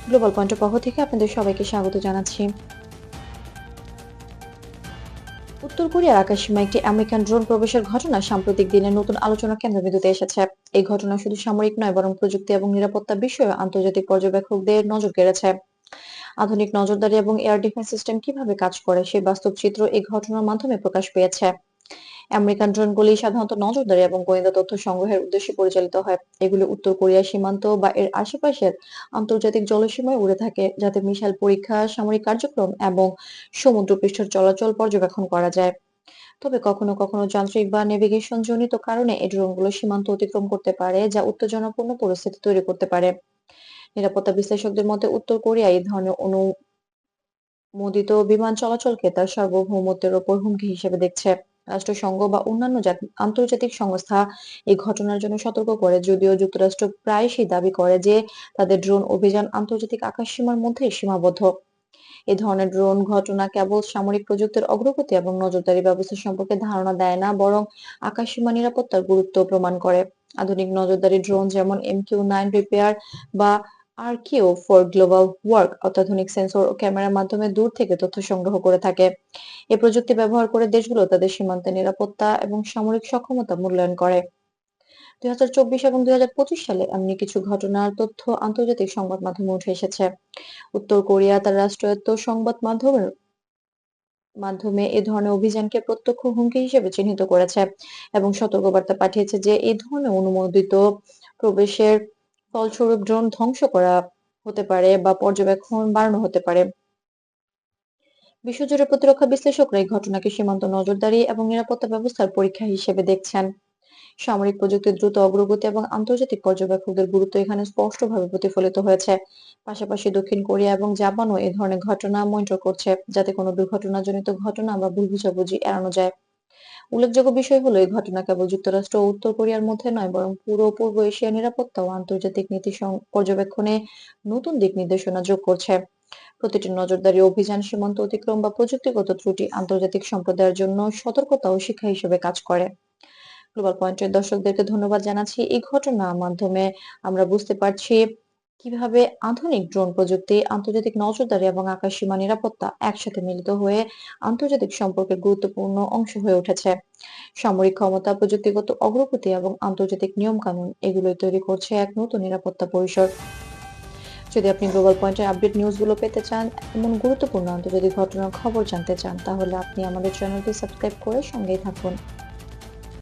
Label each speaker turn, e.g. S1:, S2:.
S1: Global পয়েন্টের পক্ষ থেকে আপনাদের সবাইকে স্বাগত জানাচ্ছি। উত্তর কোরিয়ার আকাশসীমায় একটি আমেরিকান ড্রোন প্রবেশের ঘটনা সাম্প্রতিক দিনে নতুন আলোচনার কেন্দ্রবিন্দুতে এসেছে। এই ঘটনা শুধু সামরিক নয়, বরং প্রযুক্তি এবং নিরাপত্তা বিষয়ে আন্তর্জাতিক পর্যবেক্ষকদের নজর কেড়েছে। আধুনিক নজরদারি এবং এয়ার ডিফেন্স সিস্টেম কিভাবে কাজ করে সেই বাস্তব চিত্র এই ঘটনার মাধ্যমে প্রকাশ পেয়েছে। আমেরিকান ড্রোনগুলি সাধারণত নজরদারি এবং গোয়েন্দা তথ্য সংগ্রহের উদ্দেশ্যে পরিচালিত হয়। এগুলি উত্তর কোরিয়ার সীমান্ত বা এর আশেপাশের আন্তর্জাতিক জলসীমায় উড়ে থাকে, যাতে মিসাইল পরীক্ষা, সামরিক কার্যক্রম এবং সমুদ্রপৃষ্ঠের চলাচল পর্যবেক্ষণ করা যায়। তবে কখনো কখনো যান্ত্রিক বা নেভিগেশন জনিত কারণে এই ড্রোনগুলো সীমান্ত অতিক্রম করতে পারে, যা উত্তেজনাপূর্ণ পরিস্থিতি তৈরি করতে পারে। নিরাপত্তা বিশ্লেষকদের মতে উত্তর কোরিয়া এই ধরনের অনুমোদিত বিমান চলাচলকে তার সার্বভৌমত্বের ওপর হুমকি হিসেবে দেখছে। রাষ্ট্রসংঘ বা অন্যান্য আন্তর্জাতিক সংস্থা এই ঘটনার জন্য সতর্ক করে, যদিও যুক্তরাষ্ট্র প্রায়শই দাবি করে যে তাদের ড্রোন অভিযান আন্তর্জাতিক আকাশসীমার মধ্যেই সীমাবদ্ধ। এ ধরনের ড্রোন ঘটনা কেবল সামরিক প্রযুক্তির অগ্রগতি এবং নজরদারি ব্যবস্থা সম্পর্কে ধারণা দেয় না, বরং আকাশসীমা নিরাপত্তার গুরুত্ব প্রমাণ করে। আধুনিক নজরদারি ড্রোন যেমন MQ-9 রিপেয়ার বা RQ-4 গ্লোবাল ওয়ার্ক অত্যাধুনিক সেন্সর ও ক্যামেরার মাধ্যমে দূর থেকে তথ্য সংগ্রহ করে থাকে। এ প্রযুক্তি ব্যবহার করে দেশগুলো তাদের সীমান্তে নিরাপত্তা এবং সামরিক সক্ষমতা মূল্যায়ন করে। 2024 এবং 2025 সালে এমনি কিছু ঘটনার তথ্য আন্তর্জাতিক সংবাদ মাধ্যমে উঠে এসেছে। উত্তর কোরিয়া তার রাষ্ট্রায়ত্ত সংবাদ মাধ্যমের মাধ্যমে এ ধরনের অভিযানকে প্রত্যক্ষ হুমকি হিসেবে চিহ্নিত করেছে এবং সতর্কবার্তা পাঠিয়েছে যে এই ধরনের অনুমোদিত প্রবেশের ফলস্বরূপ ড্রোন ধ্বংস করা হতে পারে বা পর্যবেক্ষণ বাড়ানো হতে পারে। বিশ্বজুড়ে প্রতিরক্ষা বিশ্লেষকরা এই ঘটনাকে সীমান্ত নজরদারি এবং নিরাপত্তা ব্যবস্থার পরীক্ষা হিসেবে দেখছেন। সামরিক প্রযুক্তির দ্রুত অগ্রগতি এবং আন্তর্জাতিক পর্যবেক্ষকদের গুরুত্ব এখানে স্পষ্টভাবে প্রতিফলিত হয়েছে। পাশাপাশি দক্ষিণ কোরিয়া এবং জাপানও এ ধরনের ঘটনা মনিটর করছে, যাতে কোনো দুর্ঘটনাজনিত ঘটনা বা ভুল বোঝাবুঝি এড়ানো যায়। উল্লেখযোগ্য বিষয় হলো এই ঘটনা কেবল যুক্তরাষ্ট্র ও উত্তর কোরিয়ার মধ্যে নয়, বরং পুরো পূর্ব এশিয়ার নিরাপত্তা ও আন্তর্জাতিক নীতি পর্যবেক্ষণে নতুন দিক নির্দেশনা যোগ করছে। প্রতিটি নজরদারি অভিযান, সীমান্ত অতিক্রম বা প্রযুক্তিগত ত্রুটি আন্তর্জাতিক সম্প্রদায়ের জন্য সতর্কতা ও শিক্ষা হিসেবে কাজ করে। গ্লোবাল পয়েন্টের দর্শকদেরকে ধন্যবাদ জানাচ্ছি। এই ঘটনার মাধ্যমে আমরা বুঝতে পারছি কিভাবে আধুনিক ড্রোন প্রযুক্তি, আন্তর্জাতিক নজরদারি এবং আকাশসীমা নিরাপত্তা একসাথে মিলিত হয়ে আন্তর্জাতিক সম্পর্কের গুরুত্বপূর্ণ অংশ হয়ে উঠেছে। সামরিক ক্ষমতা, প্রযুক্তিগত অগ্রগতি এবং আন্তর্জাতিক নিয়ম কানুন এগুলোই তৈরি করছে এক নতুন নিরাপত্তা পরিসর। যদি আপনি গ্লোবাল পয়েন্টের আপডেট নিউজগুলো পেতে চান, এমন গুরুত্বপূর্ণ আন্তর্জাতিক ঘটনার খবর জানতে চান, তাহলে আপনি আমাদের চ্যানেলটি সাবস্ক্রাইব করে সঙ্গেই থাকুন।